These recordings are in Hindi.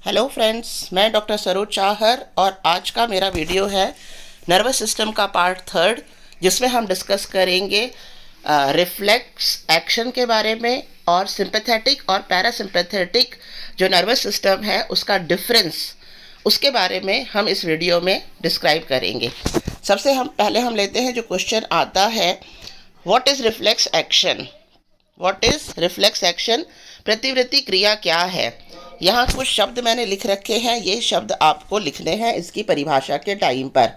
हेलो फ्रेंड्स, मैं डॉक्टर सरोज चाहर और आज का मेरा वीडियो है नर्वस सिस्टम का पार्ट थर्ड, जिसमें हम डिस्कस करेंगे रिफ्लेक्स एक्शन के बारे में और सिंपैथेटिक और पैरासिम्पैथेटिक जो नर्वस सिस्टम है उसका डिफरेंस, उसके बारे में हम इस वीडियो में डिस्क्राइब करेंगे। सबसे हम लेते हैं जो क्वेश्चन आता है, what is reflex action. What is reflex action, प्रतिवृत्ति क्रिया क्या है। यहाँ कुछ शब्द मैंने लिख रखे हैं, ये शब्द आपको लिखने हैं इसकी परिभाषा के टाइम पर।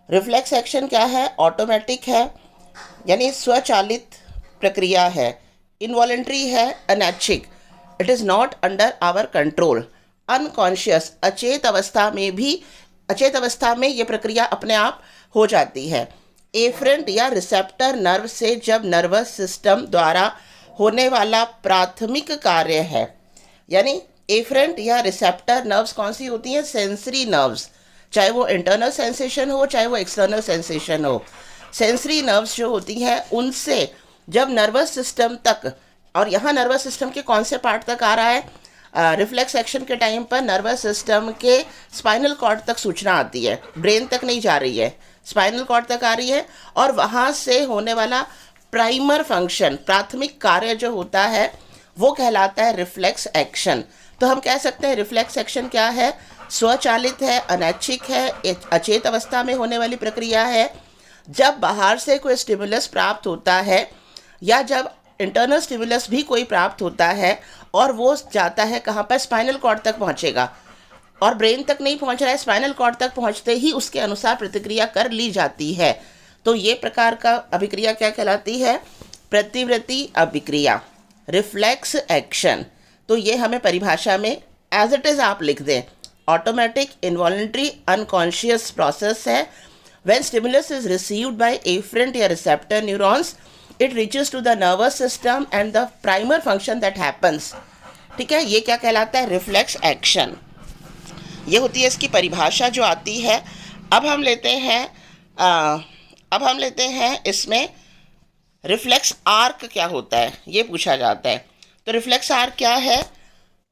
रिफ्लेक्स एक्शन क्या है? ऑटोमेटिक है, यानी स्वचालित प्रक्रिया है। इनवॉलेंट्री है, अनैच्छिक, it is not under our control. Unconscious, अचेत अवस्था में ये प्रक्रिया अपने आप हो जाती है। एफरेंट या रिसेप्टर नर्व से जब नर्वस सिस्टम द्वारा होने वाला प्राथमिक कार्य है, यानी एफरेंट या रिसेप्टर नर्व्स कौन सी होती हैं? सेंसरी नर्व्स, चाहे वो इंटरनल सेंसेशन हो चाहे वो एक्सटर्नल सेंसेशन हो। सेंसरी नर्व्स जो होती हैं उनसे जब नर्वस सिस्टम तक, और यहाँ नर्वस सिस्टम के कौन से पार्ट तक आ रहा है? रिफ्लेक्स एक्शन के टाइम पर नर्वस सिस्टम के स्पाइनल कॉर्ड तक सूचना आती है, ब्रेन तक नहीं जा रही है, स्पाइनल कॉर्ड तक आ रही है, और वहाँ से होने वाला प्राइमर फंक्शन, प्राथमिक कार्य जो होता है वो कहलाता है रिफ्लेक्स एक्शन। तो हम कह सकते हैं रिफ्लेक्स एक्शन क्या है? स्वचालित है, अनैच्छिक है, अचेत अवस्था में होने वाली प्रक्रिया है। जब बाहर से कोई स्टिमुलस प्राप्त होता है या जब इंटरनल स्टिमुलस भी कोई प्राप्त होता है और वो जाता है कहाँ पर? स्पाइनल कॉर्ड तक पहुँचेगा, और ब्रेन तक नहीं पहुँच रहा है, स्पाइनल कॉर्ड तक पहुँचते ही उसके अनुसार प्रतिक्रिया कर ली जाती है। तो ये प्रकार का अभिक्रिया क्या कहलाती है? प्रतिवृत्ति अभिक्रिया, रिफ्लेक्स एक्शन। तो ये हमें परिभाषा में एज इट इज़ आप लिख दें। ऑटोमेटिक, इनवॉलेंट्री, अनकॉन्शियस प्रोसेस है। When stimulus is received by afferent या receptor neurons, it reaches to the nervous system and the primer function that happens. ठीक है, ये क्या कहलाता है? Reflex action. ये होती है इसकी परिभाषा जो आती है। अब हम लेते हैं इसमें रिफ्लेक्स आर्क क्या होता है, ये पूछा जाता है। तो रिफ्लेक्स आर्क क्या है?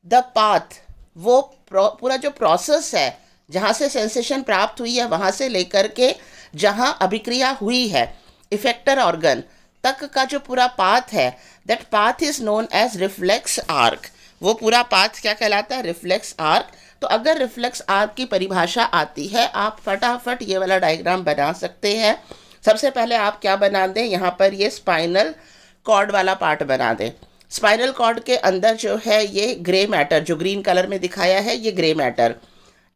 द पाथ, वो पूरा जो प्रोसेस है जहाँ से सेंसेशन प्राप्त हुई है वहाँ से लेकर के जहाँ अभिक्रिया हुई है इफेक्टर ऑर्गन तक का जो पूरा पाथ है, that path is known as reflex arc. वो पूरा पाथ क्या कहलाता है? Reflex arc. तो अगर रिफ्लेक्स आर्क की परिभाषा आती है, आप फटाफट ये वाला डायग्राम बना सकते हैं। सबसे पहले आप क्या बना दें, यहाँ पर ये स्पाइनल कॉर्ड वाला पार्ट बना दें। स्पाइनल कॉर्ड के अंदर जो है ये ग्रे मैटर, जो ग्रीन कलर में दिखाया है, ये ग्रे मैटर,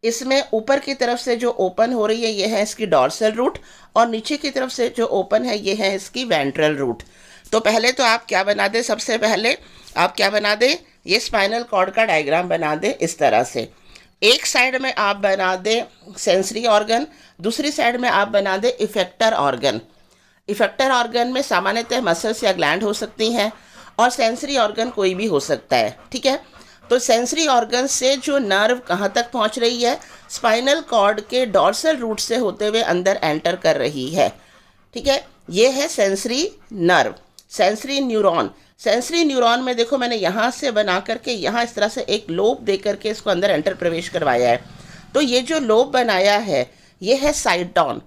इसमें ऊपर की तरफ से जो ओपन हो रही है ये है इसकी डॉर्सल रूट, और नीचे की तरफ से जो ओपन है ये है इसकी वेंट्रल रूट। तो पहले तो आप क्या बना दें, सबसे पहले आप क्या बना दें, ये स्पाइनल कॉर्ड का डायग्राम बना दें इस तरह से। एक साइड में आप बना दें सेंसरी ऑर्गन, दूसरी साइड में आप बना दें इफेक्टर ऑर्गन। इफेक्टर ऑर्गन में सामान्यतः मसल्स या ग्लैंड हो सकती हैं, और सेंसरी ऑर्गन कोई भी हो सकता है। ठीक है, तो सेंसरी ऑर्गन से जो नर्व कहाँ तक पहुँच रही है? स्पाइनल कॉर्ड के डॉर्सल रूट से होते हुए अंदर एंटर कर रही है। ठीक है, ये है sensory nerve. Sensory neuron, sensory neuron में देखो मैंने यहाँ से बना करके यहाँ इस तरह से एक लोब दे करके इसको अंदर एंटर प्रवेश करवाया है। तो ये जो लोब बनाया है ये है साइटॉन।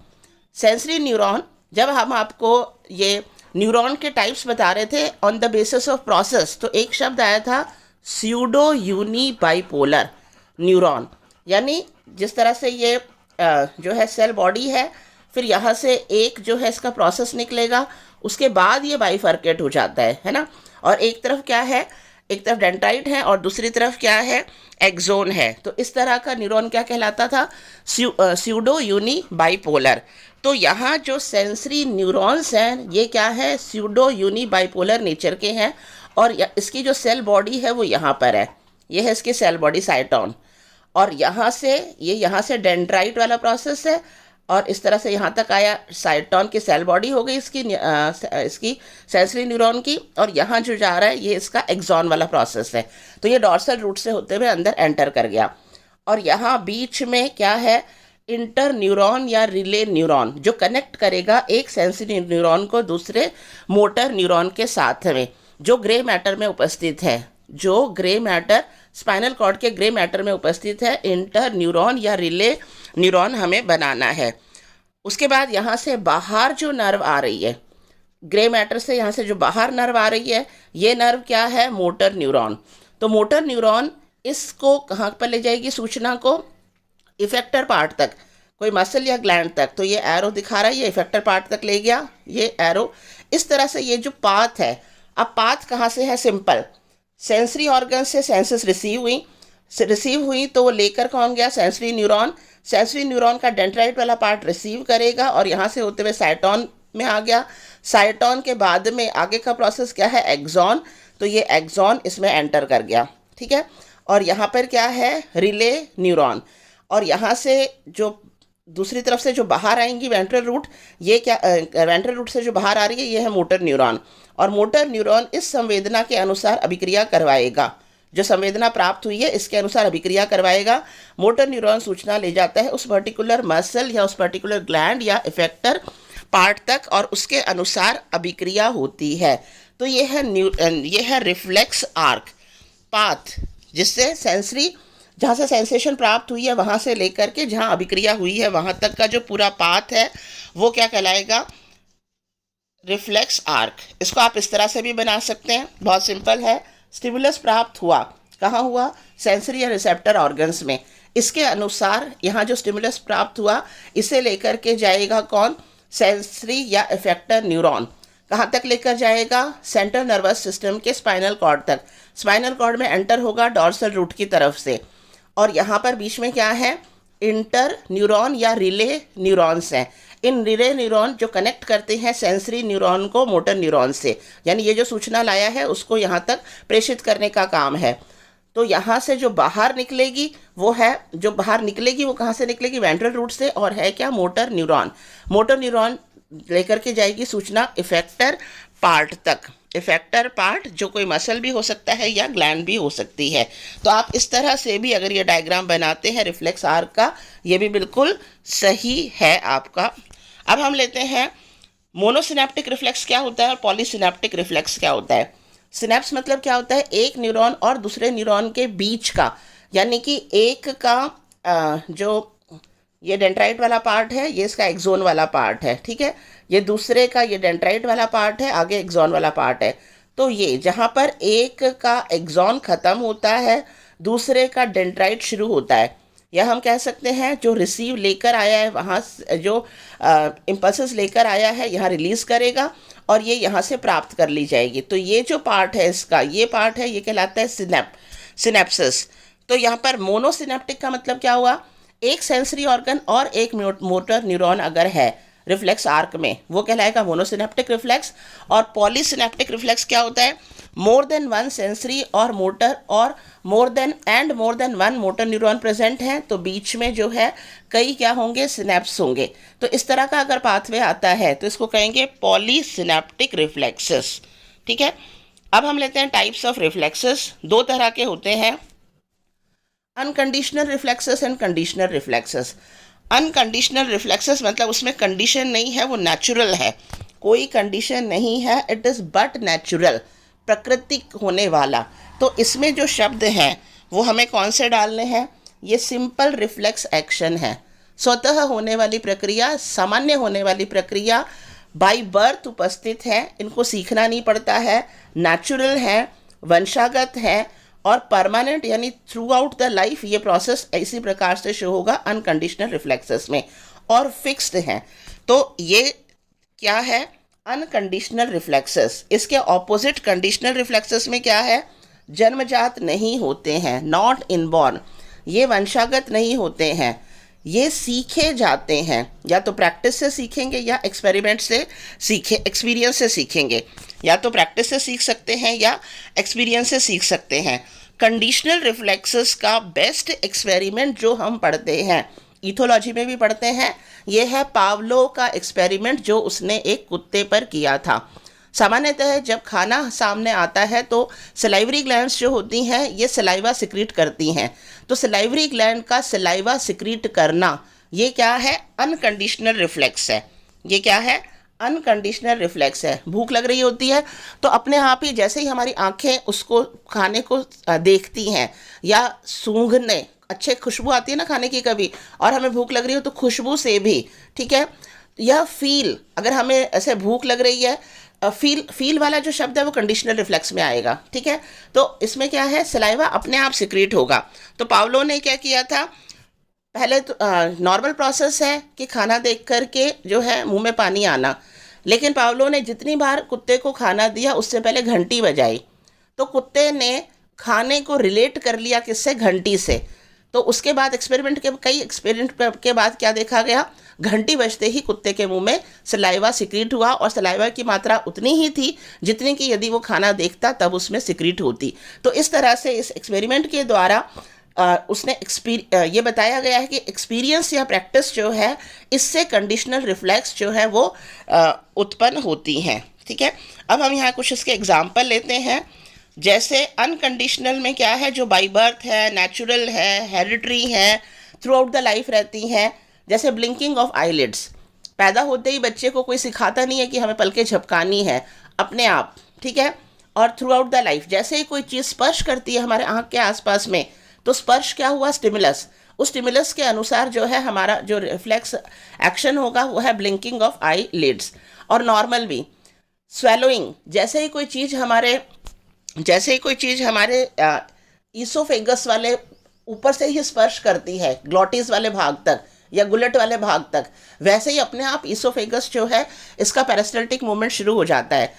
सेंसरी न्यूरॉन, जब हम आपको ये न्यूरॉन के टाइप्स बता रहे थे on the basis of process, तो एक शब्द आया था स्यूडो यूनी बाइपोलर न्यूरॉन, यानी जिस तरह से ये जो है सेल बॉडी है, फिर यहाँ से एक जो है इसका प्रोसेस निकलेगा, उसके बाद ये बाइफर्केट हो जाता है ना। और एक तरफ क्या है, एक तरफ डेंड्राइट है और दूसरी तरफ क्या है? एक्सोन है। तो इस तरह का न्यूरॉन क्या कहलाता था? Pseudo uni bipolar. तो यहाँ जो सेंसरी न्यूरॉन्स हैं ये क्या है? स्यूडो यूनी बाइपोलर नेचर के हैं, और इसकी जो सेल बॉडी है वो यहाँ पर है, ये है इसकी सेल बॉडी साइटॉन। और यहाँ से डेंड्राइट वाला प्रोसेस है, और इस तरह से यहाँ तक आया, साइटॉन की सेल बॉडी हो गई इसकी सेंसरी न्यूरॉन की, और यहाँ जो जा रहा है ये इसका एक्सॉन वाला प्रोसेस है। तो ये डॉर्सल रूट से होते हुए अंदर एंटर कर गया, और यहाँ बीच में क्या है? इंटर न्यूरॉन या रिले न्यूरॉन, जो कनेक्ट करेगा एक सेंसरी न्यूरॉन को दूसरे मोटर न्यूरॉन के साथ में, जो ग्रे मैटर में उपस्थित है, जो ग्रे मैटर स्पाइनल कॉर्ड के ग्रे मैटर में उपस्थित है। इंटर न्यूरॉन या रिले न्यूरॉन हमें बनाना है। उसके बाद यहाँ से बाहर जो नर्व आ रही है, ग्रे मैटर से यहाँ से जो बाहर नर्व आ रही है, ये नर्व क्या है? Motor neuron. तो मोटर न्यूरॉन इसको कहाँ पर ले जाएगी सूचना को? इफेक्टर पार्ट तक, कोई मसल या ग्लैंड तक। तो ये एरो दिखा रहा है, ये इफेक्टर पार्ट तक ले गया, ये एरो। इस तरह से ये जो पाथ है, अब पाथ कहाँ से है? सिंपल, सेंसरी ऑर्गन से सेंसेस रिसीव हुई तो वो लेकर कौन गया? Sensory neuron. सेंसरी न्यूरॉन का डेंड्राइट वाला पार्ट रिसीव करेगा और यहाँ से होते हुए साइटॉन में आ गया। साइटॉन के बाद में आगे का प्रोसेस क्या है? एक्सॉन। तो ये एक्सॉन इसमें एंटर कर गया, ठीक है। और यहाँ पर क्या है? Relay neuron. और यहाँ से जो दूसरी तरफ से जो बाहर आएंगी वेंट्रल रूट, ये क्या वेंट्रल रूट से जो बाहर आ रही है ये है मोटर न्यूरॉन। और मोटर न्यूरॉन इस संवेदना के अनुसार अभिक्रिया करवाएगा, जो संवेदना प्राप्त हुई है इसके अनुसार अभिक्रिया करवाएगा। मोटर न्यूरॉन सूचना ले जाता है उस पर्टिकुलर मसल या उस पर्टिकुलर ग्लैंड या इफेक्टर पार्ट तक और उसके अनुसार अभिक्रिया होती है। तो ये है रिफ्लेक्स आर्क पाथ, जिससे सेंसरी, जहाँ से सेंसेशन प्राप्त हुई है वहाँ से लेकर के जहाँ अभिक्रिया हुई है वहाँ तक का जो पूरा पाथ है वो क्या कहलाएगा? Reflex arc. इसको आप इस तरह से भी बना सकते हैं, बहुत सिंपल है। स्टिमुलस प्राप्त हुआ, कहाँ हुआ? सेंसरी या रिसेप्टर ऑर्गन्स में। इसके अनुसार यहाँ जो स्टिमुलस प्राप्त हुआ इसे लेकर के जाएगा कौन? सेंसरी या इफेक्टर न्यूरॉन। कहाँ तक लेकर जाएगा? सेंट्रल नर्वस सिस्टम के स्पाइनल कॉर्ड तक। स्पाइनल कॉर्ड में एंटर होगा डॉर्सल रूट की तरफ से। और यहाँ पर बीच में क्या है? इंटर न्यूरॉन या रिले न्यूरॉन्स हैं। इन रिले न्यूरॉन जो कनेक्ट करते हैं सेंसरी न्यूरॉन को मोटर न्यूरॉन से, यानी ये जो सूचना लाया है उसको यहाँ तक प्रेषित करने का काम है। तो यहाँ से जो बाहर निकलेगी वो है, जो बाहर निकलेगी वो कहाँ से निकलेगी? वेंट्रल रूट से। और है क्या? Motor neuron. मोटर न्यूरॉन लेकर के जाएगी सूचना इफेक्टर पार्ट तक। इफेक्टर पार्ट जो कोई मसल भी हो सकता है या ग्लैंड भी हो सकती है। तो आप इस तरह से भी अगर ये डायग्राम बनाते हैं रिफ्लेक्स आर्क का, ये भी बिल्कुल सही है आपका। अब हम लेते हैं मोनोसिनेप्टिक रिफ्लेक्स क्या होता है और पॉलीसिनेप्टिक रिफ्लेक्स क्या होता है। सिनेप्स मतलब क्या होता है? एक न्यूरॉन और दूसरे न्यूरॉन के बीच का, यानी कि एक का जो ये डेंड्राइट वाला पार्ट है, ये इसका एक्सोन वाला पार्ट है, ठीक है। ये दूसरे का ये डेंड्राइट वाला पार्ट है, आगे एक्सोन वाला पार्ट है। तो ये जहाँ पर एक का एक्सोन खत्म होता है, दूसरे का डेंड्राइट शुरू होता है, या हम कह सकते हैं जो रिसीव लेकर आया है वहाँ जो इम्पल्सेस लेकर आया है यहाँ रिलीज़ करेगा और ये यहाँ से प्राप्त कर ली जाएगी। तो ये जो पार्ट है इसका, ये पार्ट है, ये कहलाता है सिनेप्सिस। तो यहाँ पर मोनोसिनेप्टिक का मतलब क्या हुआ? एक सेंसरी ऑर्गन और एक मोटर न्यूरॉन अगर है रिफ्लेक्स आर्क में, वो कहलाएगा मोनोसिनेप्टिक रिफ्लेक्स। और पॉलीसिनेप्टिक रिफ्लेक्स क्या होता है? मोर देन वन सेंसरी और मोटर और more than one motor neuron present हैं, तो बीच में जो है कई क्या होंगे? सिनेप्स होंगे। तो इस तरह का अगर पाथवे आता है तो इसको कहेंगे पॉलीसिनेप्टिक रिफ्लेक्सेस, ठीक है। अब हम लेते हैं टाइप्स ऑफ रिफ्लेक्सेस। दो तरह के होते हैं, unconditional reflexes and conditional reflexes. Unconditional reflexes मतलब उसमें कंडीशन नहीं है, वो नेचुरल है, कोई कंडीशन नहीं है, इट इज़ बट नेचुरल, प्राकृतिक होने वाला। तो इसमें जो शब्द हैं वो हमें कौन से डालने हैं? ये सिंपल रिफ्लेक्स एक्शन है, स्वतः होने वाली प्रक्रिया, सामान्य होने वाली प्रक्रिया, बाय बर्थ उपस्थित है, इनको सीखना नहीं पड़ता है, नेचुरल है, वंशागत है और परमानेंट, यानी थ्रू आउट द लाइफ ये प्रोसेस इसी प्रकार से शो होगा अनकंडीशनल रिफ्लेक्सेस में, और फिक्स्ड हैं। तो ये क्या है? Unconditional reflexes. इसके ऑपोजिट कंडीशनल रिफ्लेक्सेस में क्या है? जन्मजात नहीं होते हैं, नॉट इनबॉर्न, ये वंशागत नहीं होते हैं, ये सीखे जाते हैं, या तो प्रैक्टिस से सीखेंगे या एक्सपेरिमेंट से एक्सपीरियंस से सीखेंगे, या तो प्रैक्टिस से सीख सकते हैं या एक्सपीरियंस से सीख सकते हैं। कंडीशनल रिफ्लेक्सेस का बेस्ट एक्सपेरिमेंट जो हम पढ़ते हैं, ईथोलॉजी में भी पढ़ते हैं, ये है पावलो का एक्सपेरिमेंट जो उसने एक कुत्ते पर किया था। सामान्यतः जब खाना सामने आता है तो सलाइवरी ग्लैंड्स जो होती हैं ये सलाइवा सिक्रीट करती हैं। तो सलाइवरी ग्लैंड का सलाइवा सिक्रीट करना ये क्या है? अनकंडीशनल रिफ्लेक्स है। ये क्या है? अनकंडीशनल रिफ्लेक्स है। भूख लग रही होती है तो अपने आप ही जैसे ही हमारी आंखें उसको खाने को देखती हैं या सूंघने, अच्छे खुशबू आती है ना खाने की कभी, और हमें भूख लग रही हो तो खुशबू से भी, ठीक है, यह फील, अगर हमें ऐसे भूख लग रही है, फील वाला जो शब्द है वो कंडीशनल रिफ्लेक्स में आएगा, ठीक है। तो इसमें क्या है, सलाइवा अपने आप सिक्रीट होगा। तो पावलो ने क्या किया था, पहले तो नॉर्मल प्रोसेस है कि खाना देख कर के जो है मुंह में पानी आना, लेकिन पावलो ने जितनी बार कुत्ते को खाना दिया उससे पहले घंटी बजाई, तो कुत्ते ने खाने को रिलेट कर लिया किससे, घंटी से। तो उसके बाद कई एक्सपेरिमेंट के बाद क्या देखा गया, घंटी बजते ही कुत्ते के मुंह में सलाइवा सिक्रीट हुआ, और सलाइवा की मात्रा उतनी ही थी जितनी कि यदि वो खाना देखता तब उसमें सिक्रीट होती। तो इस तरह से इस एक्सपेरिमेंट के द्वारा उसने ये बताया गया है कि एक्सपीरियंस या प्रैक्टिस जो है इससे कंडीशनल रिफ्लेक्स जो है वो उत्पन्न होती हैं, ठीक है। अब हम यहाँ कुछ इसके एग्जाम्पल लेते हैं। जैसे अनकंडीशनल में क्या है, जो बाई बर्थ है, नेचुरल है, हेरिडिटरी है, थ्रू आउट द लाइफ रहती हैं। जैसे ब्लिंकिंग ऑफ आईलिड्स, पैदा होते ही बच्चे को कोई सिखाता नहीं है कि हमें पलकें झपकानी है, अपने आप, ठीक है। और थ्रू आउट द लाइफ जैसे ही कोई चीज़ स्पर्श करती है हमारे आँख के आसपास में, तो स्पर्श क्या हुआ, स्टिमुलस, उस स्टिमुलस के अनुसार जो है हमारा जो रिफ्लेक्स एक्शन होगा वो है ब्लिंकिंग ऑफ आई लिड्स। और नॉर्मल भी स्वेलोइंग, जैसे ही कोई चीज़ हमारे ईसोफेगस वाले ऊपर से ही स्पर्श करती है, ग्लॉटिस वाले भाग तक या गुलेट वाले भाग तक, वैसे ही अपने आप ईसोफेगस जो है इसका पेरिस्टल्टिक मूवमेंट शुरू हो जाता है।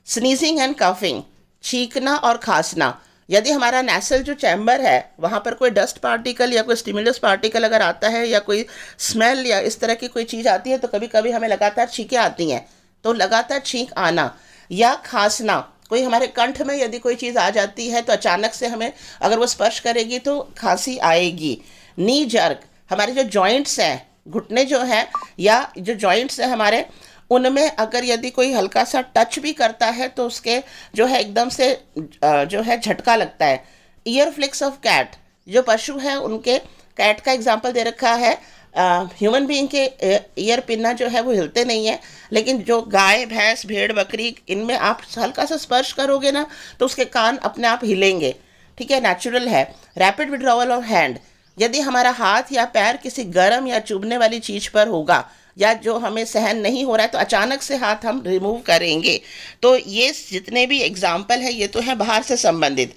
स्नीजिंग एंड कफिंग, छींकना और खांसना, यदि हमारा नेसल जो चैम्बर है वहाँ पर कोई डस्ट पार्टिकल या कोई स्टिमुलस पार्टिकल अगर आता है या कोई स्मेल या इस तरह की कोई चीज़ आती है तो कभी कभी हमें लगातार छींकें आती हैं, तो लगातार छींक आना या खांसना, कोई हमारे कंठ में यदि कोई चीज़ आ जाती है तो अचानक से हमें अगर वो स्पर्श करेगी तो खांसी आएगी। नी जर्क, हमारे जो जॉइंट्स हैं, घुटने जो हैं या जो जॉइंट्स हैं हमारे, उनमें अगर यदि कोई हल्का सा टच भी करता है तो उसके जो है एकदम से जो है झटका लगता है। ईयर फ्लिक्स ऑफ कैट, जो पशु हैं उनके, कैट का एग्जांपल दे रखा है, ह्यूमन बीइंग के ईयर पिन्ना जो है वो हिलते नहीं है, लेकिन जो गाय, भैंस, भेड़, बकरी, इनमें आप हल्का सा स्पर्श करोगे ना तो उसके कान अपने आप हिलेंगे, ठीक है, नेचुरल है। रैपिड विड्रॉवल ऑफ हैंड, यदि हमारा हाथ या पैर किसी गर्म या चुभने वाली चीज़ पर होगा या जो हमें सहन नहीं हो रहा है तो अचानक से हाथ हम रिमूव करेंगे। तो ये जितने भी एग्जाम्पल है ये तो है बाहर से संबंधित।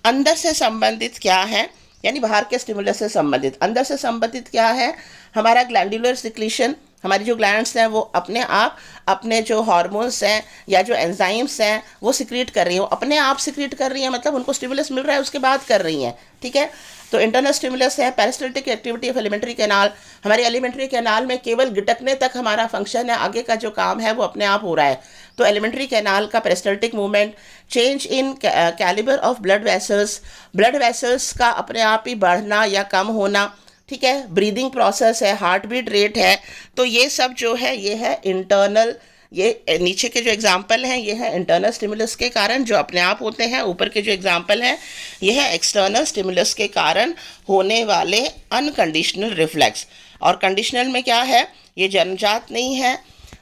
अंदर से संबंधित क्या है, यानी बाहर के स्टिमुलस से संबंधित। अंदर से संबंधित क्या है, हमारा ग्लैंडुलर सिक्रीशन, हमारी जो ग्लैंड्स हैं वो अपने आप अपने जो हार्मोन्स हैं या जो एंजाइम्स हैं वो सिक्रीट कर रही हैं, अपने आप सिक्रीट कर रही हैं, मतलब उनको स्टिमुलस मिल रहा है उसके बाद कर रही हैं, ठीक है। तो इंटरनल स्टिमुलस है peristaltic activity of alimentary canal, हमारे एलिमेंट्री कैनाल में केवल गिटकने तक हमारा फंक्शन है, आगे का जो काम है वो अपने आप हो रहा है। तो एलिमेंट्री कैनाल का peristaltic movement, change in calibre of blood vessels का अपने आप ही बढ़ना या कम होना, ठीक है। ब्रीदिंग प्रोसेस है, हार्ट बीट रेट है, तो ये सब जो है ये है इंटरनल। ये नीचे के जो एग्जाम्पल हैं ये है इंटरनल स्टिमुलस के कारण जो अपने आप होते हैं, ऊपर के जो एग्जाम्पल हैं ये है एक्सटर्नल स्टिमुलस के कारण होने वाले अनकंडीशनल रिफ्लेक्स। और कंडीशनल में क्या है, ये जन्मजात नहीं है,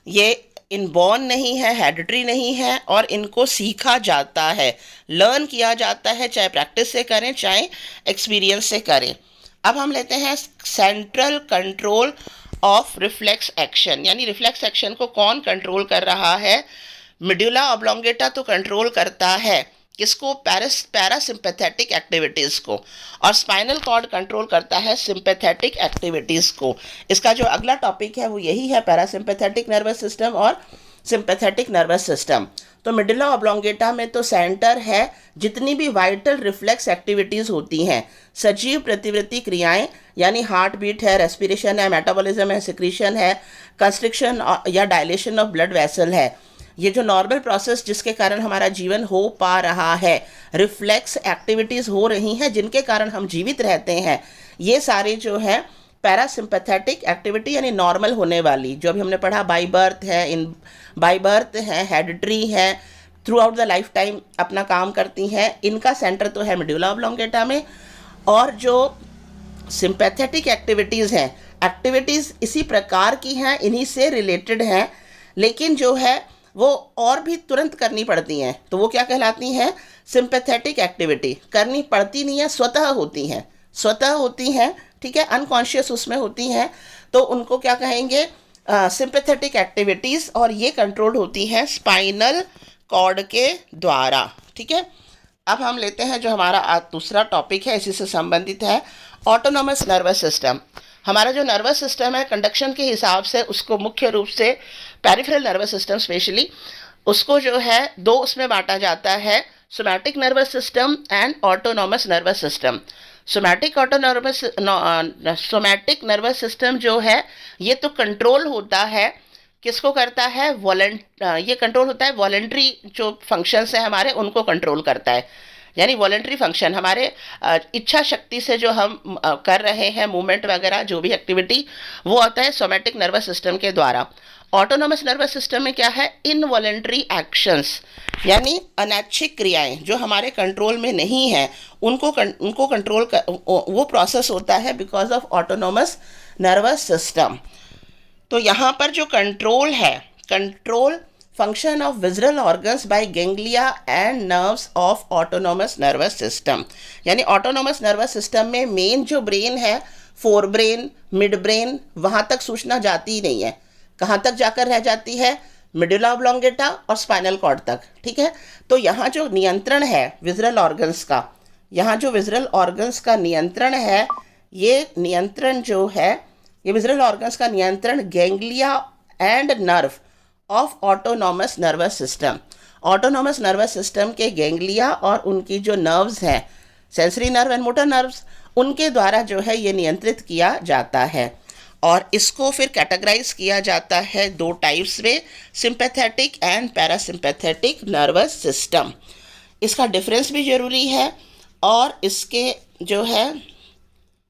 ये इनबॉर्न नहीं है, हेरिडिटरी नहीं है, और इनको सीखा जाता है, लर्न किया जाता है, चाहे प्रैक्टिस से करें चाहे एक्सपीरियंस से करें। अब हम लेते हैं central control of reflex action, यानी रिफ्लेक्स एक्शन को कौन कंट्रोल कर रहा है। मेडुला ऑब्लोंगेटा तो कंट्रोल करता है किसको, पैरासिम्पैथेटिक एक्टिविटीज़ को, और स्पाइनल कॉर्ड कंट्रोल करता है सिंपैथेटिक एक्टिविटीज़ को। इसका जो अगला टॉपिक है वो यही है, पैरासिम्पैथेटिक नर्वस सिस्टम और सिंपैथेटिक नर्वस सिस्टम। तो मेडुला ऑब्लोंगेटा में तो सेंटर है, जितनी भी वाइटल रिफ्लेक्स एक्टिविटीज़ होती हैं, सजीव प्रतिवृत्ति क्रियाएं, यानी हार्ट बीट है, रेस्पिरेशन है, मेटाबॉलिज्म है, सिक्रीशन है, कंस्ट्रिक्शन या डायलेशन ऑफ ब्लड वेसल है, ये जो नॉर्मल प्रोसेस जिसके कारण हमारा जीवन हो पा रहा है, रिफ्लेक्स एक्टिविटीज़ हो रही हैं जिनके कारण हम जीवित रहते हैं, ये सारे जो है पैरासिम्पैथेटिक एक्टिविटी यानी नॉर्मल होने वाली, जो अभी हमने पढ़ा बाई बर्थ है, हेरिडिटरी है, through out the life time अपना काम करती हैं, इनका सेंटर तो है मेडुला ऑब्लोंगेटा में। और जो सिंपैथेटिक एक्टिविटीज़ हैं, एक्टिविटीज़ इसी प्रकार की हैं, इन्हीं से रिलेटेड हैं, लेकिन जो है वो और भी तुरंत करनी पड़ती हैं, तो वो क्या कहलाती हैं? Sympathetic activity. करनी पड़ती नहीं है, स्वतः होती हैं, स्वतः होती हैं, ठीक है, अनकॉन्शियस उसमें होती हैं, तो उनको क्या कहेंगे? Sympathetic activities. और ये कंट्रोल होती हैं स्पाइनल कॉर्ड के द्वारा, ठीक है। अब हम लेते हैं जो हमारा आज दूसरा टॉपिक है, इसी से संबंधित है, ऑटोनॉमस नर्वस सिस्टम। हमारा जो नर्वस सिस्टम है कंडक्शन के हिसाब से उसको मुख्य रूप से पेरिफेरल नर्वस सिस्टम स्पेशली उसको जो है दो उसमें बांटा जाता है, somatic nervous system and autonomous nervous system. Somatic nervous system जो है ये तो कंट्रोल होता है, किसको करता है? ये कंट्रोल होता है वॉलेंट्री जो फंक्शंस है हमारे उनको कंट्रोल करता है, यानी वॉलेंट्री फंक्शन हमारे इच्छा शक्ति से जो हम कर रहे हैं मूवमेंट वगैरह जो भी एक्टिविटी वो आता है सोमैटिक नर्वस सिस्टम के द्वारा। ऑटोनॉमस नर्वस सिस्टम में क्या है? इनवॉलेंट्री एक्शंस, यानी अनैच्छिक क्रियाएं जो हमारे कंट्रोल में नहीं है उनको कंट्रोल वो प्रोसेस होता है because of autonomous nervous system. तो यहाँ पर जो कंट्रोल है, control function of visceral organs by ganglia and nerves of autonomous nervous system, यानी ऑटोनॉमस नर्वस सिस्टम में मेन जो ब्रेन है, फोर ब्रेन, मिड ब्रेन, वहाँ तक सूचना जाती ही नहीं है। कहाँ तक जाकर रह जाती है? मिडुला ऑब्लोंगेटा और स्पाइनल कॉर्ड तक, ठीक है। तो यहाँ जो नियंत्रण है विजरल ऑर्गन्स का, यहाँ जो विजरल ऑर्गन्स का नियंत्रण है, ये नियंत्रण जो है, ये विजरल ऑर्गन्स का नियंत्रण ganglia and nerve of autonomous nervous system, autonomous nervous system के गैंग्लिया और उनकी जो नर्व्स हैं, sensory nerve and motor nerves, उनके द्वारा जो है ये नियंत्रित किया जाता है। और इसको फिर कैटेगराइज किया जाता है दो टाइप्स में, sympathetic and parasympathetic nervous system. इसका डिफरेंस भी ज़रूरी है और इसके जो है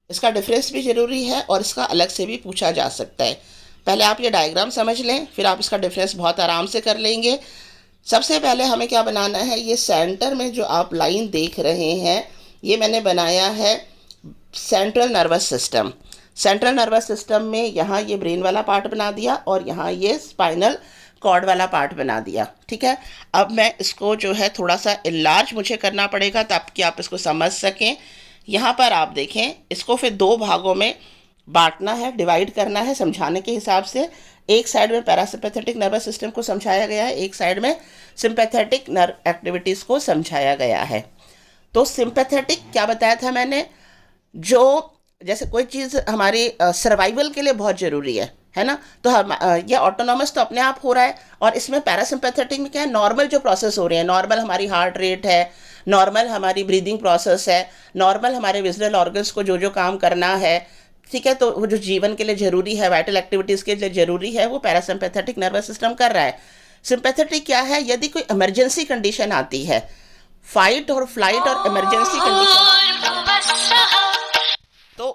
इसका डिफरेंस भी ज़रूरी है और इसका अलग से भी पूछा जा सकता है। पहले आप ये डायग्राम समझ लें, फिर आप इसका डिफरेंस बहुत आराम से कर लेंगे। सबसे पहले हमें क्या बनाना है? ये सेंटर में जो आप लाइन देख रहे हैं ये मैंने बनाया है central nervous system. Central nervous system में यहाँ ये ब्रेन वाला पार्ट बना दिया और यहाँ ये स्पाइनल कॉर्ड वाला पार्ट बना दिया, ठीक है। अब मैं इसको जो है थोड़ा सा इनलार्ज मुझे करना पड़ेगा ताकि आप इसको समझ सकें। यहाँ पर आप देखें, इसको फिर दो भागों में बांटना है, डिवाइड करना है समझाने के हिसाब से। एक साइड में पैरासिम्पैथेटिक नर्वस सिस्टम को समझाया गया है, एक साइड में सिंपैथेटिक नर्व एक्टिविटीज़ को समझाया गया है। तो सिंपैथेटिक क्या बताया था मैंने? जो जैसे कोई चीज़ हमारी सर्वाइवल के लिए बहुत ज़रूरी है ना, तो हम ये ऑटोनॉमस तो अपने आप हो रहा है, और इसमें पैरासिम्पैथेटिक में क्या है? नॉर्मल जो प्रोसेस हो रहे हैं, नॉर्मल हमारी हार्ट रेट है, नॉर्मल हमारी ब्रीदिंग प्रोसेस है, नॉर्मल हमारे विजुअल ऑर्गन्स को जो जो काम करना है, ठीक है, तो वो जो जीवन के लिए ज़रूरी है, वाइटल एक्टिविटीज़ के लिए ज़रूरी है, वो पैरासिम्पैथेटिक नर्वस सिस्टम कर रहा है। सिंपैथेटिक क्या है? यदि कोई इमरजेंसी कंडीशन आती है, फाइट और फ्लाइट और इमरजेंसी कंडीशन, तो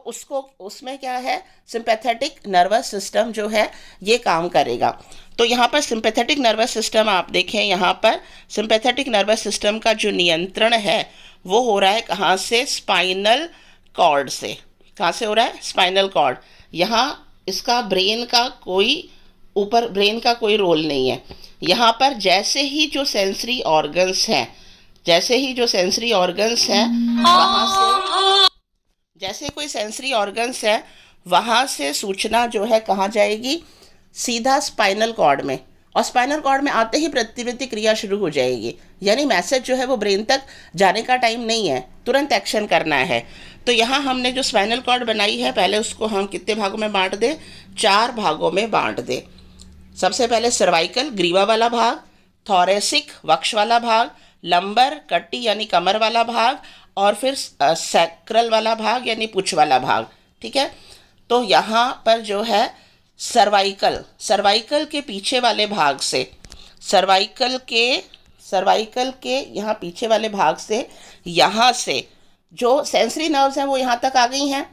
उसमें क्या है? सिंपैथेटिक नर्वस सिस्टम जो है ये काम करेगा। तो यहाँ पर सिंपैथेटिक नर्वस सिस्टम आप देखें, यहाँ पर सिंपैथेटिक नर्वस सिस्टम का जो नियंत्रण है वो हो रहा है कहाँ से? स्पाइनल कॉर्ड से। कहाँ से हो रहा है? Spinal cord. यहाँ इसका ब्रेन का कोई रोल नहीं है। यहाँ पर जैसे ही जो सेंसरी ऑर्गन्स हैं वहाँ से, जैसे कोई सेंसरी ऑर्गन्स है वहाँ से सूचना जो है कहाँ जाएगी? सीधा स्पाइनल कॉर्ड में, और स्पाइनल कॉर्ड में आते ही प्रतिवृत्ति क्रिया शुरू हो जाएगी, यानी मैसेज जो है वो ब्रेन तक जाने का टाइम नहीं है, तुरंत एक्शन करना है। तो यहाँ हमने जो स्पाइनल कॉर्ड बनाई है, पहले उसको हम कितने भागों में बांट दें? 4 भागों में बांट दें। सबसे पहले सर्वाइकल ग्रीवा वाला भाग, थोरेसिक वक्ष वाला भाग, लंबर कट्टी यानी कमर वाला भाग, और फिर सैक्रल वाला भाग यानी पुछ वाला भाग, ठीक है। तो यहाँ पर जो है सर्वाइकल के पीछे वाले भाग से, सर्वाइकल के यहाँ पीछे वाले भाग से, यहाँ से जो सेंसरी नर्व्स हैं वो यहाँ तक आ गई हैं,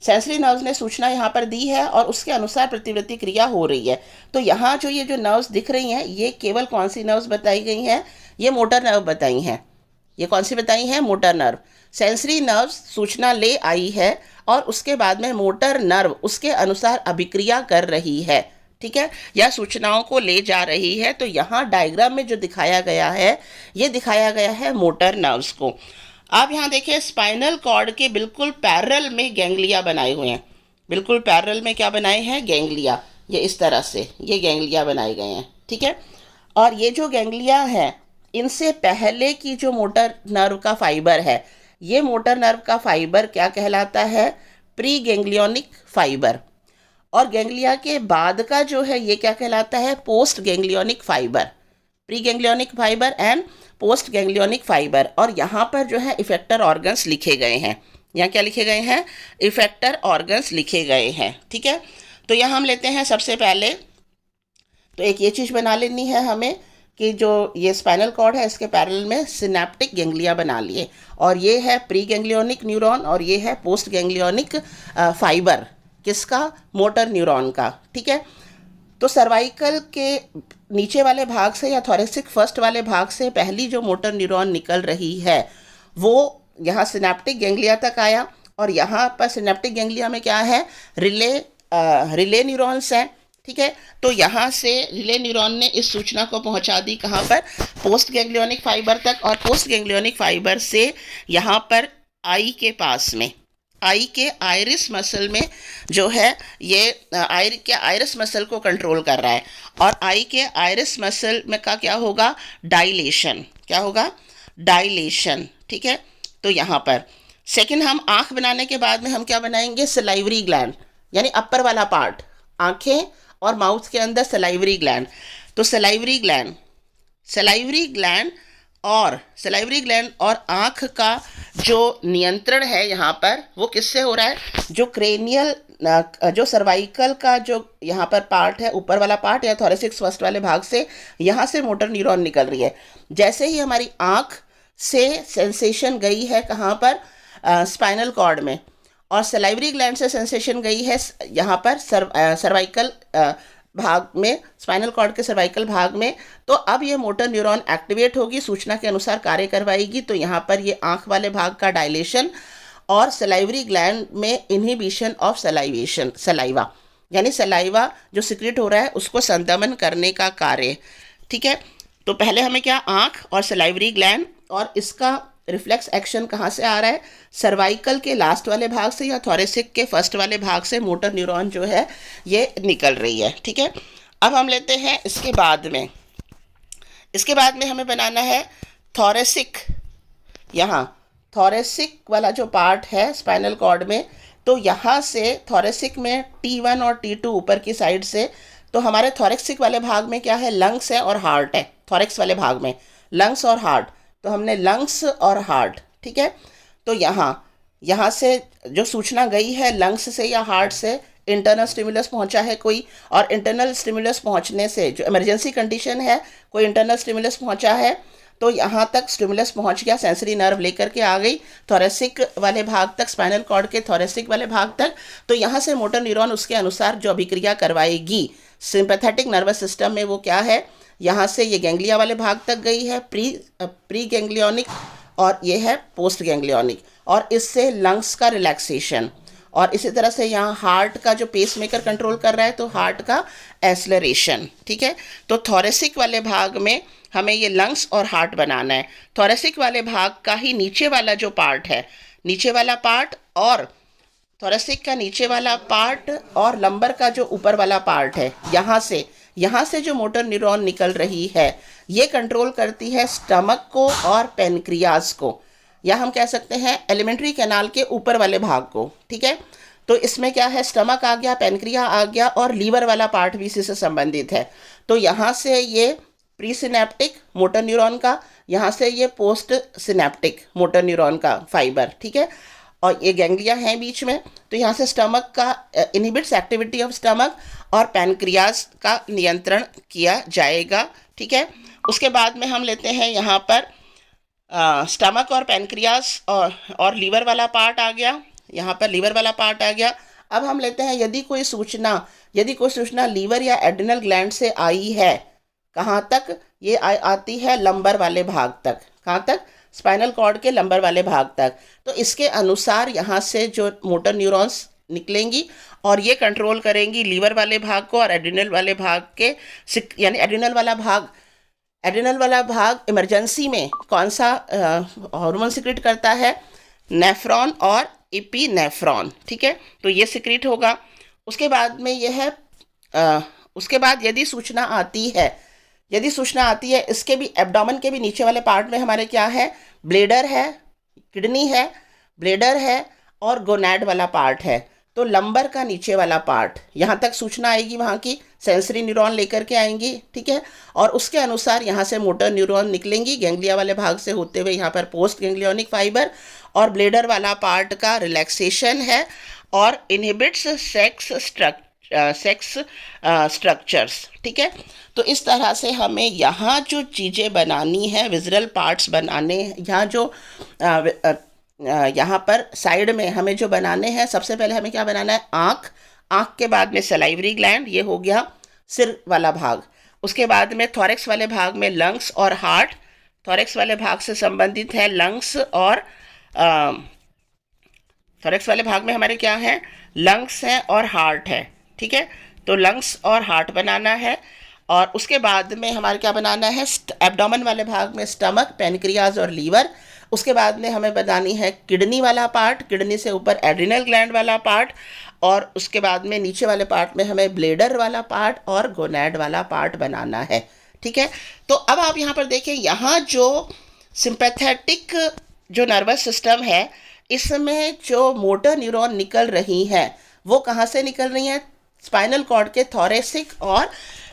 सेंसरी नर्व्स ने सूचना यहाँ पर दी है और उसके अनुसार प्रतिवृत्ति क्रिया हो रही है। तो यहाँ जो ये जो नर्व्स दिख रही हैं ये केवल कौन सी नर्व्स बताई गई हैं? ये मोटर नर्व बताई हैं। ये कौन सी बताई हैं? Motor nerve. सेंसरी नर्व्स सूचना ले आई है और उसके बाद में मोटर नर्व उसके अनुसार अभिक्रिया कर रही है, ठीक है, या सूचनाओं को ले जा रही है। तो यहाँ डायग्राम में जो दिखाया गया है, ये दिखाया गया है मोटर नर्व्स को। आप यहाँ देखिए स्पाइनल कॉर्ड के बिल्कुल पैरेलल में गैंग्लिया बनाए हुए हैं। बिल्कुल पैरेलल में क्या बनाए हैं? गैंग्लिया। ये इस तरह से ये गैंग्लिया बनाए गए हैं, ठीक है। और ये जो गैंग्लिया है, इनसे पहले की जो मोटर नर्व का फाइबर है, ये मोटर नर्व का फाइबर क्या कहलाता है? Pre ganglionic fibre. और गैंग्लिया के बाद का जो है ये क्या कहलाता है? Post ganglionic fibre. Pre ganglionic fibre and post ganglionic fibre. और यहाँ पर जो है इफेक्टर ऑर्गन्स लिखे गए हैं। यहाँ क्या लिखे गए हैं? इफेक्टर ऑर्गन्स लिखे गए हैं, ठीक है। तो यहाँ हम लेते हैं सबसे पहले, तो एक ये चीज़ बना लेनी है हमें कि जो ये स्पाइनल कॉर्ड है इसके पैरेलल में सिनेप्टिक गैंग्लिया बना लिए, और ये है प्री गैंग्लियोनिक न्यूरॉन और ये है पोस्ट गैंग्लियोनिक फाइबर। किसका? मोटर न्यूरॉन का, ठीक है। तो सर्वाइकल के नीचे वाले भाग से या थोरेसिक फर्स्ट वाले भाग से पहली जो मोटर न्यूरॉन निकल रही है वो यहाँ सिनेप्टिक गैंग्लिया तक आया, और यहाँ पर सिनेप्टिक गैंग्लिया में क्या है? रिले न्यूरॉन्स हैं, ठीक है। तो यहाँ से रिले न्यूरॉन ने इस सूचना को पहुँचा दी कहाँ पर? पोस्ट गैंग्लियोनिक फाइबर तक। और पोस्ट गैंग्लियोनिक फाइबर से यहाँ पर आई के पास में, आई के आइरिस मसल में जो है ये आइरिस मसल को कंट्रोल कर रहा है। और आई के आइरिस मसल में का क्या होगा? डायलेशन। क्या होगा? डायलेशन, ठीक है। तो यहाँ पर सेकंड, हम आँख बनाने के बाद में हम क्या बनाएंगे? सलाइवरी ग्लैंड, यानी अपर वाला पार्ट, आँखें और माउथ के अंदर सलाइवरी ग्लैंड। तो सलाइवरी ग्लैंड और आँख का जो नियंत्रण है यहाँ पर वो किससे हो रहा है? जो क्रेनियल जो सर्वाइकल का जो यहाँ पर पार्ट है, ऊपर वाला पार्ट या थोरेसिक फर्स्ट वाले भाग से, यहाँ से मोटर न्यूरॉन निकल रही है। जैसे ही हमारी आँख से सेंसेशन गई है कहाँ पर? स्पाइनल कॉर्ड में, और सलाइवरी ग्लैंड से सेंसेशन गई है यहाँ पर सर्वाइकल भाग में, स्पाइनल कॉर्ड के सर्वाइकल भाग में। तो अब ये मोटर न्यूरॉन एक्टिवेट होगी, सूचना के अनुसार कार्य करवाएगी। तो यहाँ पर ये आँख वाले भाग का डायलेशन और सलाइवरी ग्लैंड में इनहिबिशन ऑफ सलाइवा, यानी सलाइवा जो सिक्रेट हो रहा है उसको संदमन करने का कार्य, ठीक है। तो पहले हमें क्या? आँख और सलाइवरी ग्लैंड, और इसका रिफ्लेक्स एक्शन कहाँ से आ रहा है? सर्वाइकल के लास्ट वाले भाग से या थोरेसिक के फर्स्ट वाले भाग से मोटर न्यूरॉन जो है ये निकल रही है, ठीक है। अब हम लेते हैं इसके बाद में हमें बनाना है थोरेसिक। यहाँ थोरेसिक वाला जो पार्ट है स्पाइनल कॉर्ड में, तो यहाँ से थोरेसिक में T1 और T2 ऊपर की साइड से, तो हमारे थोरेसिक वाले भाग में क्या है? लंग्स है और हार्ट है। थोरेक्स वाले भाग में लंग्स और हार्ट, तो हमने लंग्स और हार्ट, ठीक है। तो यहाँ से जो सूचना गई है लंग्स से या हार्ट से, इंटरनल स्टिमुलस पहुँचा है कोई, और इंटरनल स्टिमुलस पहुँचने से जो इमरजेंसी कंडीशन है, कोई इंटरनल स्टिमुलस पहुँचा है, तो यहाँ तक स्टिमुलस पहुँच गया, सेंसरी नर्व लेकर के आ गई थोरेसिक वाले भाग तक, स्पाइनल कॉर्ड के थोरेसिक वाले भाग तक। तो यहाँ से मोटर न्यूरॉन उसके अनुसार जो अभिक्रिया करवाएगी सिंपैथेटिक नर्वस सिस्टम में, वो क्या है? यहाँ से ये गैंग्लिया वाले भाग तक गई है, प्री गैंग्लियोनिक, और ये है पोस्ट गैंग्लियोनिक, और इससे लंग्स का रिलैक्सेशन। और इसी तरह से यहाँ हार्ट का जो पेस मेकर कंट्रोल कर रहा है, तो हार्ट का एस्लरेशन, ठीक है। तो थोरेसिक वाले भाग में हमें ये लंग्स और हार्ट बनाना है। थोरेसिक वाले भाग का ही नीचे वाला जो पार्ट है, नीचे वाला पार्ट, और थोरेसिक का नीचे वाला पार्ट और लंबर का जो ऊपर वाला पार्ट है, यहाँ से जो मोटर न्यूरॉन निकल रही है ये कंट्रोल करती है स्टमक को और पेनक्रियाज को, या हम कह सकते हैं एलिमेंट्री कैनाल के ऊपर वाले भाग को, ठीक है। तो इसमें क्या है? स्टमक आ गया, पेनक्रिया आ गया, और लीवर वाला पार्ट भी इसी से संबंधित है। तो यहाँ से ये प्री सिनेप्टिक मोटर न्यूरॉन का, यहाँ से ये पोस्ट सिनेप्टिक मोटर न्यूरॉन का फाइबर, ठीक है। और ये गैंग्लिया हैं बीच में, तो यहाँ से स्टमक का इनहिबिट्स एक्टिविटी ऑफ स्टमक, और पैनक्रियाज का नियंत्रण किया जाएगा, ठीक है। उसके बाद में हम लेते हैं यहाँ पर स्टमक और पैनक्रियाज और लीवर वाला पार्ट आ गया, यहाँ पर लीवर वाला पार्ट आ गया। अब हम लेते हैं यदि कोई सूचना लीवर या एड्रिनल ग्लैंड से आई है, कहाँ तक? ये आती है लंबर वाले भाग तक। कहाँ तक? स्पाइनल कॉर्ड के लंबर वाले भाग तक। तो इसके अनुसार यहाँ से जो मोटर न्यूरॉन्स निकलेंगी और ये कंट्रोल करेंगी लीवर वाले भाग को और एड्रिनल वाले भाग के, यानी एड्रिनल वाला भाग इमरजेंसी में कौन सा हार्मोन सिक्रेट करता है, नेफ्रॉन और एपिनेफ्रॉन, ठीक है। तो ये सिक्रेट होगा। उसके बाद में यह है उसके बाद यदि सूचना आती है इसके भी एब्डोमेन के भी नीचे वाले पार्ट में हमारे क्या है, ब्लेडर है, किडनी है, ब्लेडर है और गोनैड वाला पार्ट है। तो लंबर का नीचे वाला पार्ट, यहाँ तक सूचना आएगी, वहाँ की सेंसरी न्यूरॉन लेकर के आएंगी, ठीक है। और उसके अनुसार यहाँ से मोटर न्यूरॉन निकलेंगी गैंग्लिया वाले भाग से होते हुए यहाँ पर पोस्ट गैंग्लियोनिक फाइबर, और ब्लेडर वाला पार्ट का रिलैक्सेशन है और इनहिबिट्स सेक्स स्ट्रक्चर्स, ठीक है। तो इस तरह से हमें यहाँ जो चीज़ें बनानी है, विजुअल पार्ट्स बनाने, यहाँ जो यहाँ पर साइड में हमें जो बनाने हैं, सबसे पहले हमें क्या बनाना है, आँख के बाद में सलाइवरी ग्लैंड, ये हो गया सिर वाला भाग। उसके बाद में थॉरेक्स वाले भाग में लंग्स और हार्ट, थॉरेक्स वाले भाग से संबंधित है लंग्स और थॉरेक्स वाले भाग में हमारे क्या है, लंग्स हैं और हार्ट है, ठीक है। तो लंग्स और हार्ट बनाना है। और उसके बाद में हमारे क्या बनाना है, एब्डोमेन वाले भाग में स्टमक, पेनक्रियाज और लीवर। उसके बाद में हमें बनानी है किडनी वाला पार्ट, किडनी से ऊपर एड्रिनल ग्लैंड वाला पार्ट, और उसके बाद में नीचे वाले पार्ट में हमें ब्लेडर वाला पार्ट और गोनैड वाला पार्ट बनाना है, ठीक है। तो अब आप यहाँ पर देखें, यहाँ जो सिंपैथेटिक जो नर्वस सिस्टम है, इसमें जो मोटर न्यूरॉन निकल रही हैं वो कहाँ से निकल रही हैं, स्पाइनल कॉर्ड के थोरेसिक और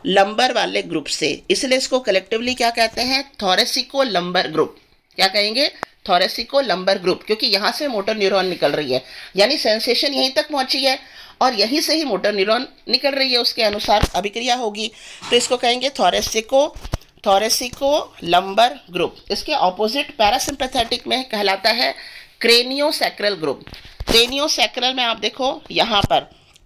लंबर वाले ग्रुप से। इसलिए इसको कलेक्टिवली क्या कहते हैं, थोरेसिको लंबर ग्रुप। क्या कहेंगे, थोरेसिको लंबर ग्रुप, क्योंकि यहाँ से मोटर न्यूरॉन निकल रही है, यानी सेंसेशन यहीं तक पहुँची है और यहीं से ही मोटर न्यूरॉन निकल रही है, उसके अनुसार अभिक्रिया होगी। तो इसको कहेंगे थोरेसिको लंबर ग्रुप। इसके ऑपोजिट पैरासिम्पैथेटिक में कहलाता है क्रेनियोसैक्रल ग्रुप। क्रेनियोसैक्रल में आप देखो, यहाँ पर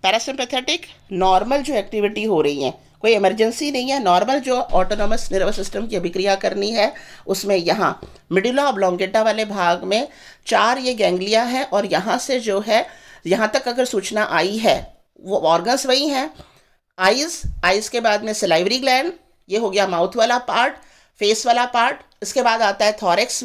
पैरासिम्पैथेटिक नॉर्मल जो एक्टिविटी हो रही है, कोई इमरजेंसी नहीं है, नॉर्मल जो ऑटोनोमस नर्वस सिस्टम की अभिक्रिया करनी है, उसमें यहाँ मिडुला ऑब्लोंगेटा वाले भाग में 4 ये गैंग्लिया है, और यहाँ से जो है, यहाँ तक अगर सूचना आई है, वो ऑर्गन्स वही हैं, आइज़ के बाद में सलाइवरी ग्लैंड, ये हो गया माउथ वाला पार्ट, फेस वाला पार्ट। इसके बाद आता है थॉरेक्स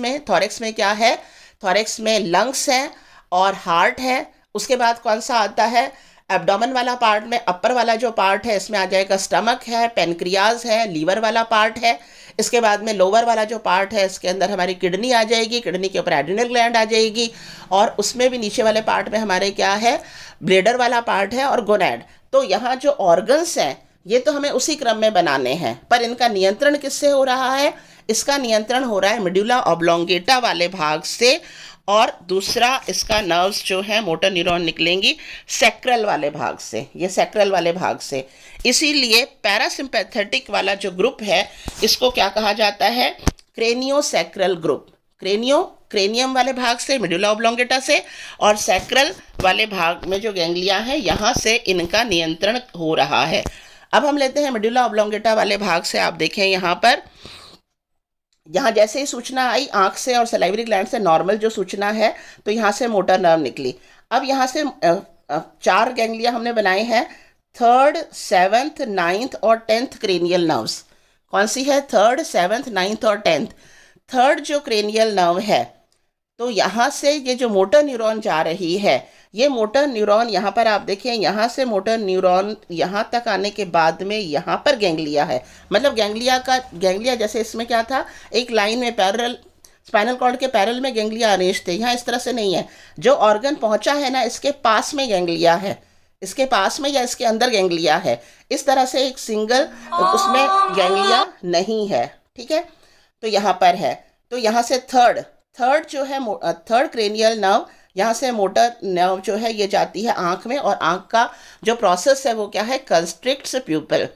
में क्या है, थॉरेक्स में लंग्स है और हार्ट है। उसके बाद कौन सा आता है, एब्डोमेन वाला पार्ट में अपर वाला जो पार्ट है, इसमें आ जाएगा स्टमक है, पेनक्रियाज है, लीवर वाला पार्ट है। इसके बाद में लोअर वाला जो पार्ट है, इसके अंदर हमारी किडनी आ जाएगी, किडनी के ऊपर एड्रिनल ग्लैंड आ जाएगी, और उसमें भी नीचे वाले पार्ट में हमारे क्या है, ब्लेडर वाला पार्ट है और गोनैड। तो यहाँ जो ऑर्गन्स हैं ये तो हमें उसी क्रम में बनाने हैं, पर इनका नियंत्रण किससे हो रहा है, इसका नियंत्रण हो रहा है मिडुला ऑब्लोंगेटा वाले भाग से, और दूसरा इसका नर्व्स जो है, मोटर न्यूरॉन निकलेंगी सैक्रल वाले भाग से, ये सैक्रल वाले भाग से। इसीलिए पैरासिम्पैथेटिक वाला जो ग्रुप है, इसको क्या कहा जाता है, क्रेनियोसैक्रल ग्रुप। क्रेनियम वाले भाग से, मिडुला ऑब्लोंगेटा से, और सैक्रल वाले भाग में जो गैंग्लिया है, यहाँ से इनका नियंत्रण हो रहा है। अब हम लेते हैं मिडुला ऑब्लोंगेटा वाले भाग से। आप देखें यहाँ पर, यहाँ जैसे ही सूचना आई आँख से और सलाइवरी ग्लैंड से, नॉर्मल जो सूचना है, तो यहाँ से मोटर नर्व निकली। अब यहाँ से 4 गैंग्लिया हमने बनाए हैं, 3rd, 7th, 9th और 10th क्रेनियल नर्व्स। कौन सी है, 3rd, 7th, 9th और 10th। 3rd जो क्रेनियल नर्व है, तो यहाँ से ये जो मोटर न्यूरॉन जा रही है, ये मोटर न्यूरॉन यहाँ पर आप देखें, यहाँ से मोटर न्यूरॉन यहाँ तक आने के बाद में यहाँ पर गैंग्लिया है। मतलब गैंग्लिया जैसे इसमें क्या था, एक लाइन में पैरेलल, स्पाइनल कॉर्ड के पैरेलल में गैंग्लिया अरेंज थे। यहाँ इस तरह से नहीं है, जो ऑर्गन पहुँचा है ना, इसके पास में गैंग्लिया है, इसके पास में या इसके अंदर गैंग्लिया है। इस तरह से एक सिंगल उसमें गैंग्लिया नहीं है, ठीक है। तो यहाँ पर है, तो यहाँ से थर्ड जो है, 3rd क्रेनियल नर्व, यहाँ से मोटर नर्व जो है ये जाती है आँख में, और आँख का जो प्रोसेस है वो क्या है, कंस्ट्रिक्ट्स प्यूपिल।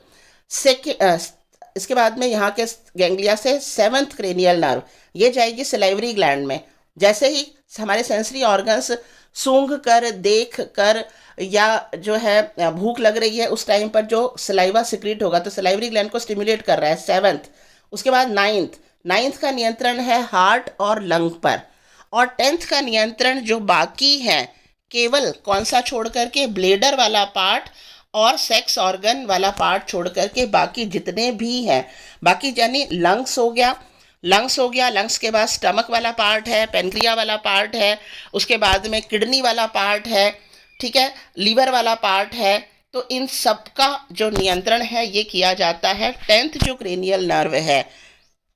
इसके बाद में यहाँ के गैंग्लिया से 7th क्रेनियल नर्व, ये जाएगी सलाइवरी ग्लैंड में। जैसे ही हमारे सेंसरी ऑर्गन्स सूंघ कर, देख कर, या जो है भूख लग रही है, उस टाइम पर जो सलाइवा सिक्रीट होगा, तो सलाइवरी ग्लैंड को स्टिमुलेट कर रहा है 7th। उसके बाद 9th का नियंत्रण है हार्ट और लंग पर, और 10th का नियंत्रण जो बाकी है केवल कौन सा छोड़ करके, ब्लेडर वाला पार्ट और सेक्स ऑर्गन वाला पार्ट छोड़ करके बाकी जितने भी हैं, बाकी यानी लंग्स हो गया, लंग्स के बाद स्टमक वाला पार्ट है, पेनक्रिया वाला पार्ट है, उसके बाद में किडनी वाला पार्ट है, ठीक है, लीवर वाला पार्ट है। तो इन सब का जो नियंत्रण है ये किया जाता है 10th जो क्रेनियल नर्व है,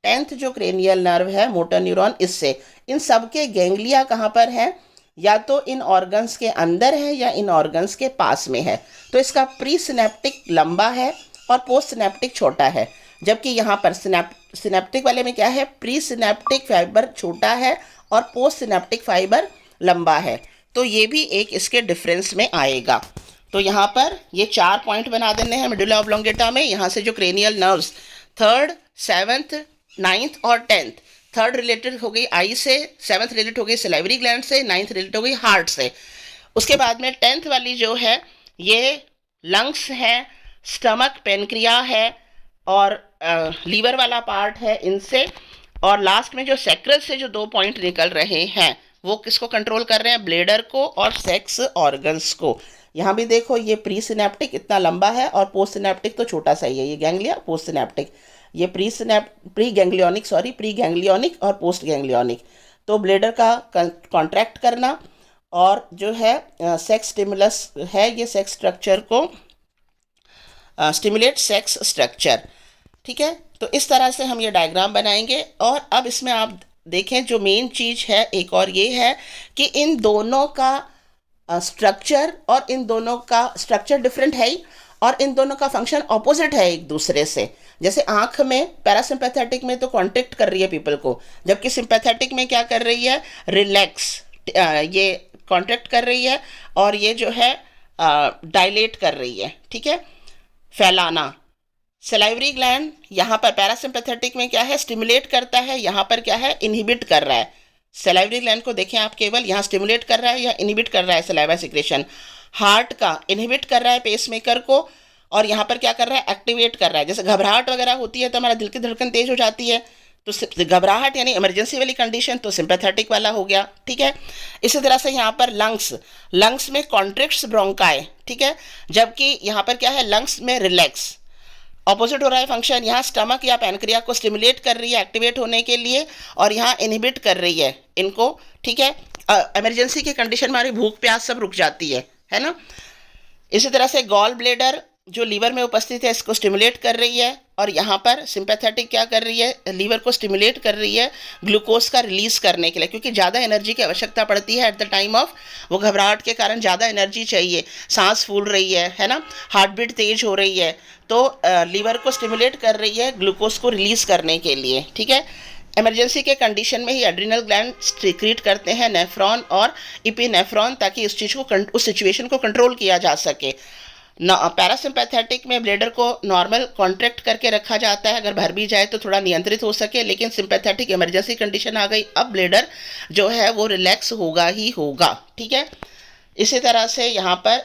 10th जो क्रेनियल नर्व है मोटर न्यूरॉन, इससे। इन सब के गैंग्लिया कहाँ पर है, या तो इन ऑर्गन्स के अंदर है या इन ऑर्गन्स के पास में है। तो इसका प्री सिनेप्टिक लंबा है और पोस्ट सिनेप्टिक छोटा है, जबकि यहाँ पर सिनेप्टिक वाले में क्या है, प्री सिनेप्टिक फाइबर छोटा है और पोस्ट सिनेप्टिक फाइबर लंबा है। तो ये भी एक इसके डिफरेंस में आएगा। तो यहाँ पर ये 4 पॉइंट बना देने हैं मेडुला ऑब्लोंगेटा में। यहाँ से जो cranial nerves 3rd, 7th, 9th और 10th, 3rd रिलेटेड हो गई आई से, 7th रिलेटेड हो गई सलाइवरी ग्लैंड से, 9th रिलेटेड हो गई हार्ट से। उसके बाद में 10th वाली जो है ये लंग्स है, स्टमक, पेनक्रिया है और लीवर वाला पार्ट है इनसे। और लास्ट में जो सेक्रस से जो 2 पॉइंट निकल रहे हैं वो किसको कंट्रोल कर रहे हैं, ब्लेडर को और सेक्स ऑर्गन्स को। यहाँ भी देखो ये प्री सिनेप्टिक इतना लंबा है और पोस्ट सिनेप्टिक तो छोटा सा ही है, ये गैंग्लिया, पोस्ट सिनेप्टिक, ये प्री गैंग्लियोनिक और पोस्ट गैंग्लियोनिक। तो ब्लेडर का कॉन्ट्रैक्ट करना और जो है सेक्स स्टिमुलस है, ये सेक्स स्ट्रक्चर को स्टिमुलेट सेक्स स्ट्रक्चर, ठीक है। तो इस तरह से हम ये डायग्राम बनाएंगे। और अब इसमें आप देखें जो मेन चीज़ है एक और ये है कि इन दोनों का स्ट्रक्चर और इन दोनों का स्ट्रक्चर डिफरेंट है ही, और इन दोनों का फंक्शन ऑपोजिट है एक दूसरे से। जैसे आंख में पैरासिम्पैथेटिक में तो कॉन्ट्रैक्ट कर रही है पीपल को, जबकि सिंपैथेटिक में क्या कर रही है, रिलैक्स, ये कॉन्ट्रैक्ट कर रही है और ये जो है डायलेट कर रही है, ठीक है, फैलाना। सलाइवरी ग्लैंड यहाँ पर पैरासिम्पैथेटिक में क्या है, स्टिमुलेट करता है, यहाँ पर क्या है, इनहिबिट कर रहा है। सलाइवरी ग्लैंड को देखें आप, केवल यहाँ स्टिमुलेट कर रहा है या इनहिबिट कर रहा है सलाइवा सिक्रेशन। हार्ट का इनहिबिट कर रहा है पेसमेकर को, और यहाँ पर क्या कर रहा है, एक्टिवेट कर रहा है। जैसे घबराहट वगैरह होती है तो हमारा दिल की धड़कन तेज हो जाती है, तो घबराहट यानी इमरजेंसी वाली कंडीशन तो सिंपैथेटिक वाला हो गया, ठीक है। इसी तरह से यहाँ पर लंग्स में कॉन्ट्रिक्ट्स ब्रोंकाई, ठीक है, जबकि यहाँ पर क्या है, लंग्स में रिलैक्स, ऑपोजिट हो रहा है फंक्शन। यहाँ स्टमक या पैनक्रिया को स्टिमुलेट कर रही है एक्टिवेट होने के लिए, और यहाँ इनहिबिट कर रही है इनको, ठीक है। इमरजेंसी की कंडीशन में हमारी भूख प्यास सब रुक जाती है ना। इसी तरह से गॉल ब्लेडर जो लीवर में उपस्थित है इसको स्टिमुलेट कर रही है, और यहाँ पर सिंपैथेटिक क्या कर रही है, लीवर को स्टिमुलेट कर रही है ग्लूकोज का रिलीज करने के लिए, क्योंकि ज़्यादा एनर्जी की आवश्यकता पड़ती है एट द टाइम ऑफ, वो घबराहट के कारण ज़्यादा एनर्जी चाहिए, सांस फूल रही है ना, हार्ट बीट तेज हो रही है, तो लीवर को स्टिमुलेट कर रही है ग्लूकोज को रिलीज़ करने के लिए, ठीक है। इमरजेंसी के कंडीशन में ही एड्रिनल ग्लैंड सीक्रेट करते हैं नेफ्रॉन और इपिनेफ्रॉन, ताकि उस चीज़ को, उस सिचुएशन को कंट्रोल किया जा सके। पैरासिम्पैथेटिक में ब्लेडर को नॉर्मल कॉन्ट्रैक्ट करके रखा जाता है, अगर भर भी जाए तो थोड़ा नियंत्रित हो सके, लेकिन सिंपैथेटिक इमरजेंसी कंडीशन आ गई, अब ब्लेडर जो है वो रिलैक्स होगा ही होगा, ठीक है। इसी तरह से यहाँ पर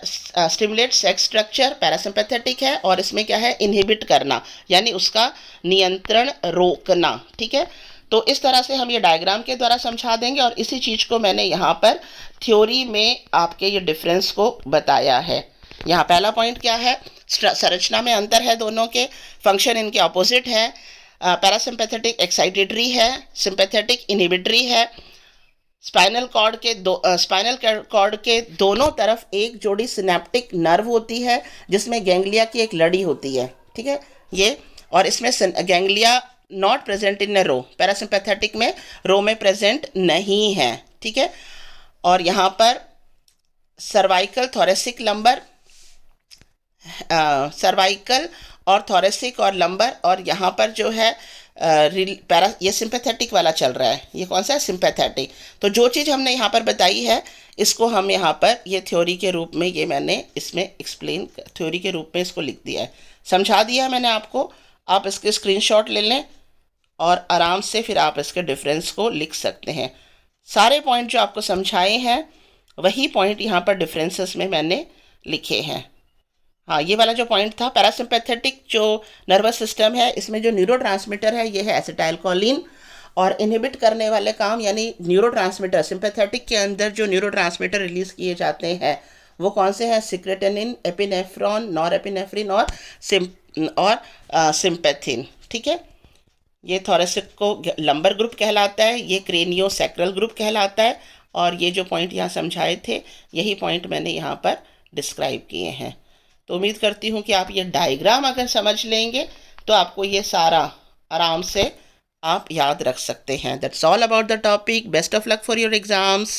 स्टिमुलेट सेक्स स्ट्रक्चर पैरासिम्पैथेटिक है, और इसमें क्या है, इनहिबिट करना यानी उसका नियंत्रण रोकना, ठीक है। तो इस तरह से हम ये डायग्राम के द्वारा समझा देंगे, और इसी चीज़ को मैंने यहाँ पर थ्योरी में आपके ये डिफरेंस को बताया है। यहाँ पहला पॉइंट क्या है, संरचना में अंतर है दोनों के, फंक्शन इनके ऑपोजिट है। पैरासिम्पैथेटिक एक्साइटेटरी है, सिंपैथेटिक इनहिबिटरी है। स्पाइनल कॉर्ड के दोनों तरफ एक जोड़ी सिनेप्टिक नर्व होती है जिसमें गैंग्लिया की एक लड़ी होती है, ठीक है ये, और इसमें ganglia not present in row, parasympathetic में रो में प्रेजेंट नहीं है, ठीक है। और यहाँ पर सर्वाइकल, थोरेसिक, लंबर, सर्वाइकल और थोरेसिक और लंबर, और यहाँ पर जो है ये सिंपैथेटिक वाला चल रहा है, ये कौन सा है, सिंपैथेटिक। तो जो चीज़ हमने यहाँ पर बताई है इसको हम यहाँ पर ये थ्योरी के रूप में, ये मैंने इसमें एक्सप्लेन थ्योरी के रूप में इसको लिख दिया है, समझा दिया मैंने आपको। आप इसके स्क्रीनशॉट ले लें और आराम से फिर आप इसके डिफरेंस को लिख सकते हैं। सारे पॉइंट जो आपको समझाए हैं वही पॉइंट यहाँ पर डिफरेंसेस में मैंने लिखे हैं। हाँ, ये वाला जो पॉइंट था, पैरासिम्पैथेटिक जो नर्वस सिस्टम है इसमें जो न्यूरोट्रांसमीटर है ये है एसिटाइलकोलिन, और इनहिबिट करने वाले काम यानी न्यूरोट्रांसमीटर, सिंपैथेटिक के अंदर जो न्यूरोट्रांसमीटर रिलीज किए जाते हैं वो कौन से हैं? सिक्रेटिनिन, एपिनेफ्रॉन, नॉरएपिनेफ्रिन और सिम्पैथिन। ठीक है, ये थोरेसिक को लंबर ग्रुप कहलाता है, ये क्रेनियो सैक्रल ग्रुप कहलाता है, और ये जो पॉइंट यहाँ समझाए थे यही पॉइंट मैंने यहाँ पर डिस्क्राइब किए हैं। तो उम्मीद करती हूँ कि आप ये डायग्राम अगर समझ लेंगे तो आपको ये सारा आराम से आप याद रख सकते हैं। That's all about the topic. Best of luck for your exams.